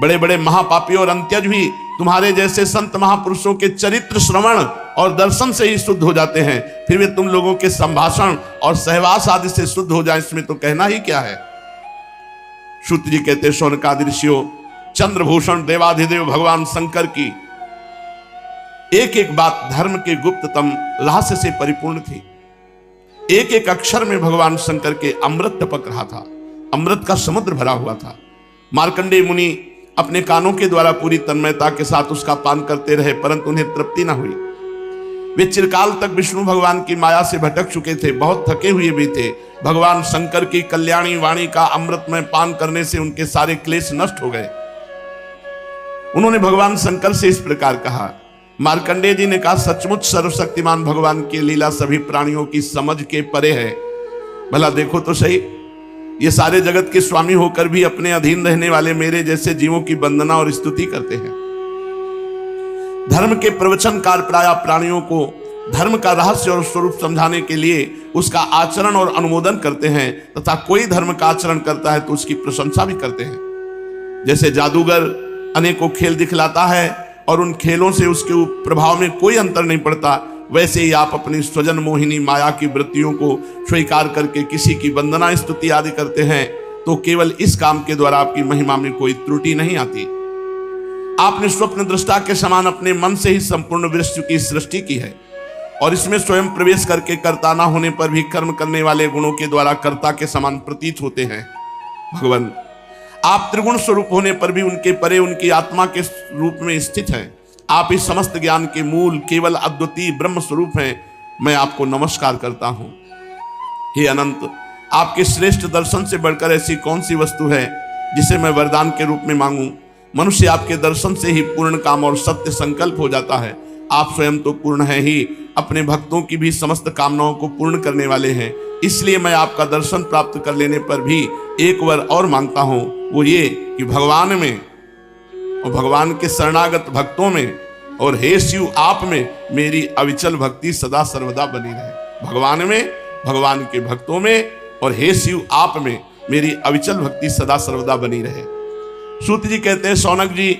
बड़े बड़े महापापी और अंत्यज भी तुम्हारे जैसे संत महापुरुषों के चरित्र श्रवण और दर्शन से ही शुद्ध हो जाते हैं। फिर वे तुम लोगों के संभाषण और सहवास आदि से शुद्ध हो जाए, इसमें तो कहना ही क्या है। सूत जी कहते, शौनकादि ऋषियों, चंद्रभूषण देवाधिदेव भगवान शंकर की एक एक बात धर्म के गुप्ततम रहस्य से परिपूर्ण थी। एक एक अक्षर में भगवान शंकर के अमृत टपक रहा था। अमृत का समुद्र भरा हुआ था। मार्कंडेय मुनि अपने कानों के द्वारा पूरी तन्मयता के साथ उसका पान करते रहे, परंतु उन्हें तृप्ति न हुई। वे चिरकाल तक विष्णु भगवान की माया से भटक चुके थे, बहुत थके हुए भी थे। भगवान शंकर की कल्याणी वाणी का अमृतमय पान करने से उनके सारे क्लेश नष्ट हो गए। उन्होंने भगवान शंकर से इस प्रकार कहा। मार्कंडेय जी ने कहा, सचमुच सर्वशक्तिमान भगवान की लीला सभी प्राणियों की समझ के परे है। भला देखो तो सही, ये सारे जगत के स्वामी होकर भी अपने अधीन रहने वाले मेरे जैसे जीवों की वंदना और स्तुति करते हैं। धर्म के प्रवचनकार प्राय प्राणियों को धर्म का रहस्य और स्वरूप समझाने के लिए उसका आचरण और अनुमोदन करते हैं, तथा कोई धर्म का आचरण करता है तो उसकी प्रशंसा भी करते हैं। जैसे जादूगर अनेकों खेल दिखलाता है और उन खेलों से उसके प्रभाव में कोई अंतर नहीं पड़ता, वैसे ही आप अपनी स्वजन मोहिनी माया की वृत्तियों को स्वीकार करके किसी की वंदना स्तुति आदि करते हैं तो केवल इस काम के द्वारा आपकी महिमा में कोई त्रुटि नहीं आती। आपने स्वप्न दृष्टा के समान अपने मन से ही संपूर्ण विश्व की सृष्टि की है और इसमें स्वयं प्रवेश करके कर्ता न होने पर भी कर्म करने वाले गुणों के द्वारा कर्ता के समान प्रतीत होते हैं। भगवान, आप त्रिगुण स्वरूप होने पर भी उनके परे उनकी आत्मा के रूप में स्थित हैं। आप इस समस्त ज्ञान के मूल केवल अद्वितीय ब्रह्म स्वरूप हैं। मैं आपको नमस्कार करता हूं। हे अनंत, आपके श्रेष्ठ दर्शन से बढ़कर ऐसी कौन सी वस्तु है जिसे मैं वरदान के रूप में मांगूं। मनुष्य आपके दर्शन से ही पूर्ण काम और सत्य संकल्प हो जाता है। आप स्वयं तो पूर्ण है ही, अपने भक्तों की भी समस्त कामनाओं को पूर्ण करने वाले हैं। इसलिए मैं आपका दर्शन प्राप्त कर लेने पर भी एक वर और मांगता हूं, वो ये कि भगवान में और भगवान के शरणागत भक्तों में और हे शिव आप में मेरी अविचल भक्ति सदा सर्वदा बनी रहे। भगवान में, भगवान के भक्तों में और हे शिव आप में मेरी अविचल भक्ति सदा सर्वदा बनी रहे। सूत जी कहते हैं, शौनक जी,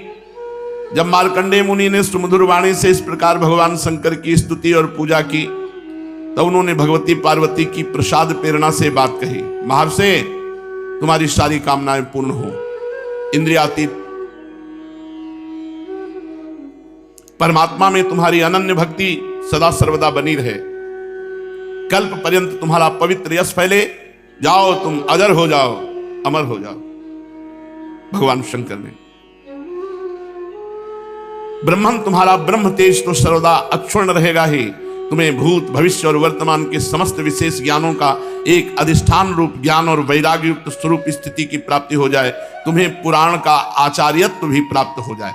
जब मार्कंडेय मुनि ने सुमधुर वाणी से इस प्रकार भगवान शंकर की स्तुति और पूजा की तब उन्होंने भगवती पार्वती की प्रसाद प्रेरणा से बात कही। महर्षि, तुम्हारी सारी कामनाएं पूर्ण हो। इंद्रियातीत परमात्मा में तुम्हारी अनन्य भक्ति सदा सर्वदा बनी रहे। कल्प पर्यंत तुम्हारा पवित्र यश फैले। जाओ, तुम अजर हो जाओ, अमर हो जाओ। भगवान शंकर ने, ब्रह्मन तुम्हारा ब्रह्म तेज तो सर्वदा अक्षुण्ण रहेगा ही। तुम्हें भूत भविष्य और वर्तमान के समस्त विशेष ज्ञानों का एक अधिष्ठान रूप ज्ञान और वैराग्य युक्त स्वरूप स्थिति की प्राप्ति हो जाए। तुम्हें पुराण का आचार्यत्व भी प्राप्त हो जाए।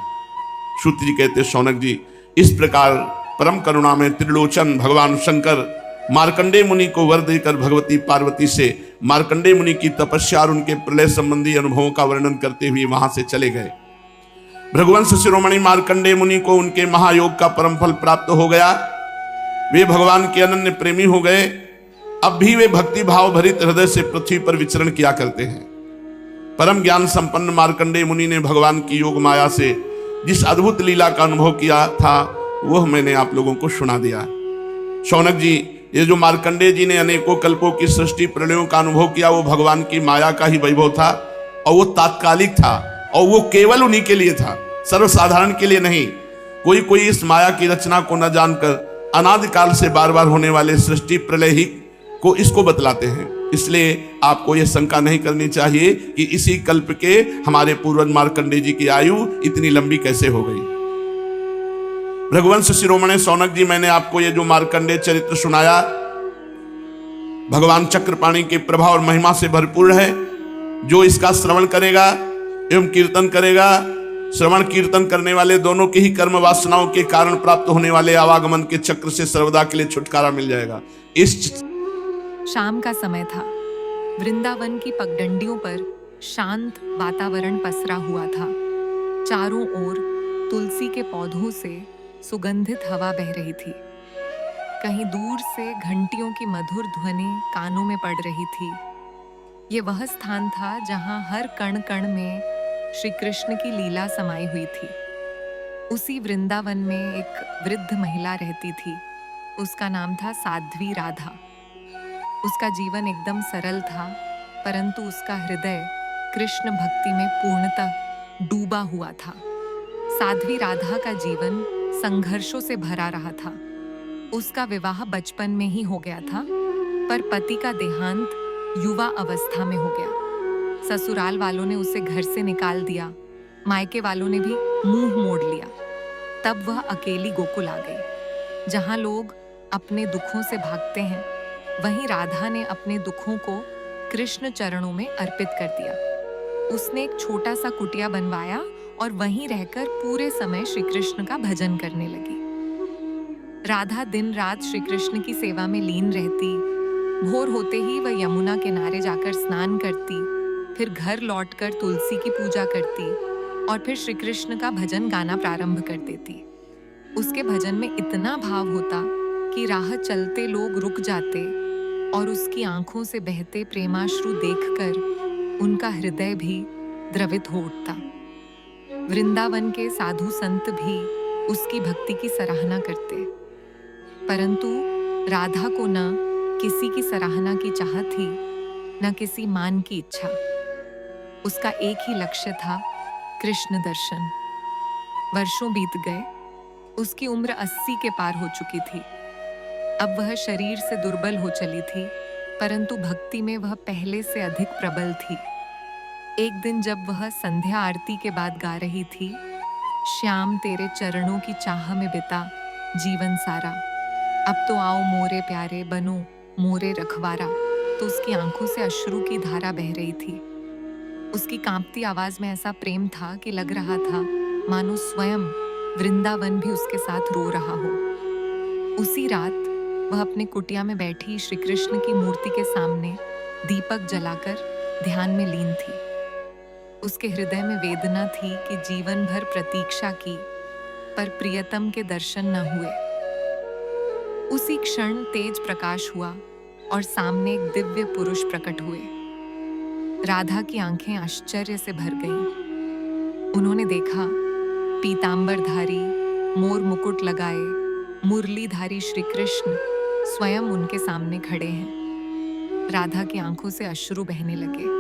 सूत जी कहते, शौनक जी, इस प्रकार परम करुणा में त्रिलोचन भगवान शंकर मार्कंडेय मुनि को वर देकर भगवती पार्वती से मार्कंडेय मुनि की तपस्या और उनके प्रलय संबंधी अनुभवों का वर्णन करते हुए वहां से चले गए। भृगुवंश शिरोमणि मार्कंडेय मुनि को उनके महायोग का परम फल प्राप्त हो गया। वे भगवान के अनन्य प्रेमी हो गए। अब भी वे भक्ति भाव भरित हृदय से पृथ्वी पर विचरण किया करते हैं। परम ज्ञान संपन्न मार्कंडेय मुनि ने भगवान की योग माया से जिस अद्भुत लीला का अनुभव किया था वह मैंने आप लोगों को सुना दिया। शौनक जी, ये जो मार्कंडेय जी ने अनेकों कल्पों की सृष्टि प्रलयों का अनुभव किया वो भगवान की माया का ही वैभव था और वो तात्कालिक था और वो केवल उन्हीं के लिए था, सर्वसाधारण के लिए नहीं। कोई कोई इस माया की रचना को न जानकर अनादिकाल से बार बार होने वाले सृष्टि प्रलय ही को इसको बतलाते हैं। इसलिए आपको यह शंका नहीं करनी चाहिए कि इसी कल्प के हमारे पूर्वज मार्कंडेय जी की आयु इतनी लंबी कैसे हो गई। रघुवंश शिरोमणि शौनक जी, मैंने आपको ये जो मार्कंडेय चरित्र सुनाया भगवान चक्रपाणि के प्रभाव और महिमा से भरपूर है। जो इसका श्रवण करेगा एवं कीर्तन करेगा, श्रवण कीर्तन करने वाले दोनों के ही कर्म वासनाओं के कारण प्राप्त होने वाले आवागमन के चक्र से सर्वदा के लिए छुटकारा मिल जाएगा। शाम का समय था। वृंदावन की पगडंडियों पर शांत वातावरण पसरा हुआ था। चारों ओर तुलसी के पौधों से सुगंधित हवा बह रही थी। कहीं दूर से घंटियों की मधुर ध्वनि कानों में पड़ रही थी। ये वह स्थान था जहां हर कण कण में श्री कृष्ण की लीला समाई हुई थी। उसी वृंदावन में एक वृद्ध महिला रहती थी। उसका नाम था साध्वी राधा। उसका जीवन एकदम सरल था, परंतु उसका हृदय कृष्ण भक्ति में पूर्णतः डूबा हुआ था। साध्वी राधा का जीवन संघर्षों से भरा रहा था। उसका विवाह बचपन में ही हो गया था, पर पति का देहांत युवा अवस्था में हो गया। ससुराल वालों ने उसे घर से निकाल दिया, मायके वालों ने भी मुंह मोड़ लिया। तब वह अकेली गोकुल आ गई। जहाँ लोग अपने दुखों से भागते हैं, वहीं राधा ने अपने दुखों को कृष्ण चरणों में अर्पित कर दिया। उसने एक छोटा सा कुटिया बनवाया और वहीं रहकर पूरे समय श्री कृष्ण का भजन करने लगी। राधा दिन रात श्री कृष्ण की सेवा में लीन रहती। भोर होते ही वह यमुना किनारे जाकर स्नान करती, फिर घर लौटकर तुलसी की पूजा करती और फिर श्री कृष्ण का भजन गाना प्रारंभ कर देती। उसके भजन में इतना भाव होता कि राह चलते लोग रुक जाते और उसकी आंखों से बहते प्रेमाश्रु देखकर उनका हृदय भी द्रवित हो उठता। वृंदावन के साधु संत भी उसकी भक्ति की सराहना करते, परंतु राधा को न किसी की सराहना की चाह थी, न किसी मान की इच्छा। उसका एक ही लक्ष्य था, कृष्ण दर्शन। वर्षों बीत गए, उसकी उम्र 80 के पार हो चुकी थी। अब वह शरीर से दुर्बल हो चली थी, परंतु भक्ति में वह पहले से अधिक प्रबल थी। एक दिन जब वह संध्या आरती के बाद गा रही थी, श्याम तेरे चरणों की चाह में बिता जीवन सारा, अब तो आओ मोरे प्यारे बनो मोरे रखवारा, तो उसकी आंखों से अश्रु की धारा बह रही थी। उसकी कांपती आवाज में ऐसा प्रेम था कि लग रहा था मानो स्वयं वृंदावन भी उसके साथ रो रहा हो। उसी रात वह अपने कुटिया में बैठी श्री कृष्ण की मूर्ति के सामने दीपक जलाकर ध्यान में लीन थी। उसके हृदय में वेदना थी कि जीवन भर प्रतीक्षा की, पर प्रियतम के दर्शन न हुए। उसी क्षण तेज प्रकाश हुआ और सामने एक दिव्य पुरुष प्रकट हुए। राधा की आंखें आश्चर्य से भर गईं। उन्होंने देखा, पीतांबरधारी, मोर मुकुट लगाए, मुरलीधारी श्री कृष्ण स्वयं उनके सामने खड़े हैं। राधा की आंखों से अश्रु बहने लगे।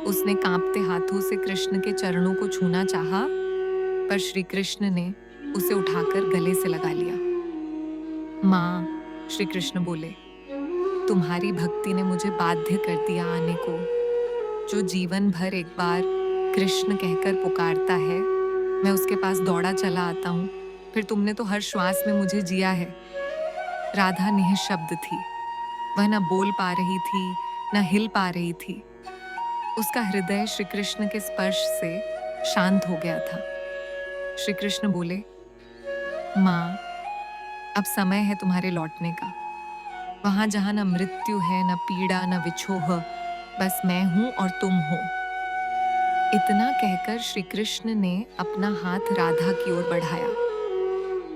उसने कांपते हाथों से कृष्ण के चरणों को छूना चाहा, पर श्री कृष्ण ने उसे उठाकर गले से लगा लिया। माँ, श्री कृष्ण बोले, तुम्हारी भक्ति ने मुझे बाध्य कर दिया आने को। जो जीवन भर एक बार कृष्ण कहकर पुकारता है, मैं उसके पास दौड़ा चला आता हूँ, फिर तुमने तो हर श्वास में मुझे जिया है। राधा निःशब्द थी। वह न बोल पा रही थी, न हिल पा रही थी। उसका हृदय श्री कृष्ण के स्पर्श से शांत हो गया था। श्री कृष्ण बोले, माँ, अब समय है तुम्हारे लौटने का। वहां जहां न मृत्यु है, न पीड़ा, न विछोह, बस मैं हूं और तुम हो। इतना कहकर श्री कृष्ण ने अपना हाथ राधा की ओर बढ़ाया।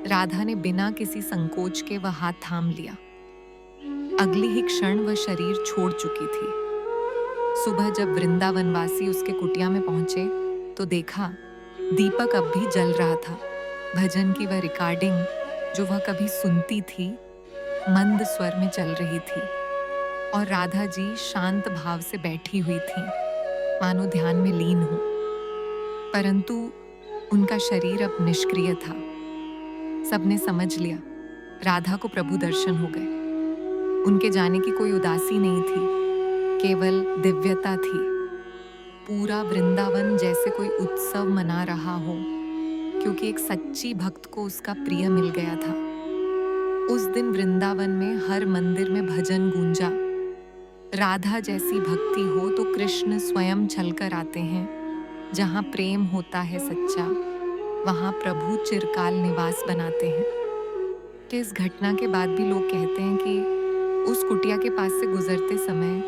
राधा ने बिना किसी संकोच के वह हाथ थाम लिया। अगली ही क्षण वह शरीर छोड़ चुकी थी। सुबह जब वृंदावनवासी उसके कुटिया में पहुंचे तो देखा दीपक अब भी जल रहा था। भजन की वह रिकॉर्डिंग जो वह कभी सुनती थी मंद स्वर में चल रही थी और राधा जी शांत भाव से बैठी हुई थी, मानो ध्यान में लीन हो। परंतु उनका शरीर अब निष्क्रिय था। सबने समझ लिया, राधा को प्रभु दर्शन हो गए। उनके जाने की कोई उदासी नहीं थी, केवल दिव्यता थी। पूरा वृंदावन जैसे कोई उत्सव मना रहा हो, क्योंकि एक सच्ची भक्त को उसका प्रिय मिल गया था। उस दिन वृंदावन में हर मंदिर में भजन गूंजा। राधा जैसी भक्ति हो तो कृष्ण स्वयं छलकर आते हैं। जहाँ प्रेम होता है सच्चा, वहाँ प्रभु चिरकाल निवास बनाते हैं। कि इस घटना के बाद भी लोग कहते हैं कि उस कुटिया के पास से गुजरते समय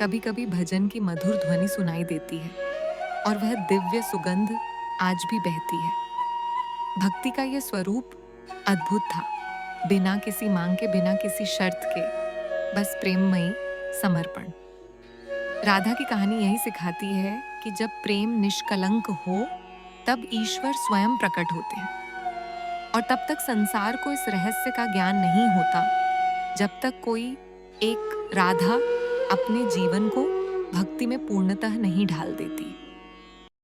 कभी कभी भजन की मधुर ध्वनि सुनाई देती है और वह दिव्य सुगंध आज भी बहती है। भक्ति का यह स्वरूप अद्भुत था, बिना किसी मांग के, बिना किसी शर्त के, बस प्रेममयी समर्पण। राधा की कहानी यही सिखाती है कि जब प्रेम निष्कलंक हो तब ईश्वर स्वयं प्रकट होते हैं और तब तक संसार को इस रहस्य का ज्ञान नहीं होता जब तक कोई एक राधा अपने जीवन को भक्ति में पूर्णतः नहीं ढाल देती।